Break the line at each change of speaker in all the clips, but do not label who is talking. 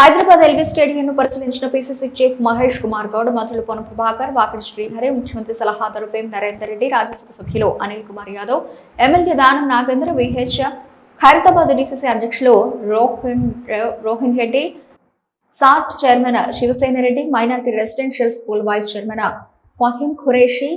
Hyderabad LB స్టేడియంను పరిశీలించిన PCC chief Mahesh Kumar Goud, మంత్రులు పొన్నం ప్రభాకర్, వాకిటి శ్రీహరి, ముఖ్యమంత్రి సలహాదారు వేం నరేందర్ రెడ్డి, రాజ్యసభ సభ్యులు అనిల్ కుమార్ యాదవ్, ఎమ్మెల్యే దానం నాగేంద్ర, విహెచ్, ఖైరతాబాద్ డీసీసీ అధ్యక్షులు Rohin Reddy, SAT chairman Shivasena Reddy, minority residential school vice chairman Fahim Qureshi,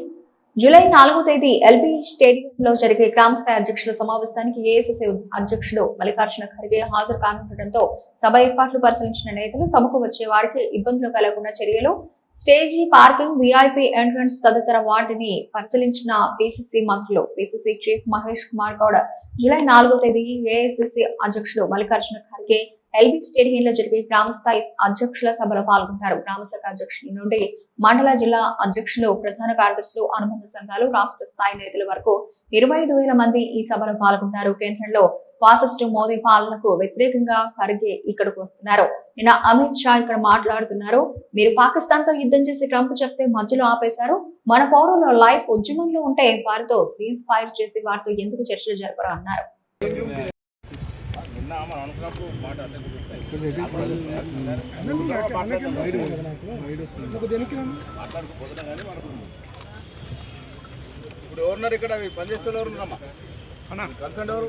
July 4వ తేదీ ఎల్బీ స్టేడియంలో జరిగే గ్రామస్థాయి అధ్యక్షుల సమావేశానికి ఏఐసీసీ అధ్యక్షుడు మల్లికార్జున ఖర్గే హాజరు కానుండటంతో సభ ఏర్పాట్లు పరిశీలించిన నేతలు సభకు వచ్చే వారికి ఇబ్బందులు కలగకుండా చర్యలు, స్టేజీ, పార్కింగ్, వీఐపీ ఎంట్రన్స్ తదితర వాటిని పరిశీలించిన పీసీసీ మంత్రులు. PCC chief Mahesh Kumar Goud July 4వ తేదీ ఏఐసీసీ అధ్యక్షుడు మల్లికార్జున ఖర్గే ఎల్బీ స్టేడియంలో జరిగే గ్రామస్థాయి అధ్యక్షుల సభలో పాల్గొంటారు. గ్రామశాఖ అధ్యక్షుల నుండి మండల, జిల్లా అధ్యక్షులు, ప్రధాన కార్యదర్శులు, అనుబంధ సంఘాలు, రాష్ట్ర స్థాయి నేతల వరకు 25,000 మంది ఈ సభలో పాల్గొంటారు. కేంద్రంలో ఫాసిస్ట్ మోదీ పాలనకు వ్యతిరేకంగా ఖర్గే ఇక్కడకు వస్తున్నారు. నిన్న అమిత్ షా ఇక్కడ మాట్లాడుతున్నారు. మీరు పాకిస్తాన్ తో యుద్ధం చేసి ట్రంప్ చెప్తే మధ్యలో ఆపేశారు. మన పౌరుల లైఫ్ ఉద్యమంలో ఉంటే వారితో సీజ్ ఫైర్ చేసి వారితో ఎందుకు చర్చలు జరపరు అన్నారు.
ఇప్పుడు ఎవరున్నారు ఇక్కడ పనిచేస్తున్న ఎవరు ఉన్నారమ్మా? కన్సల్ట్ ఎవరు?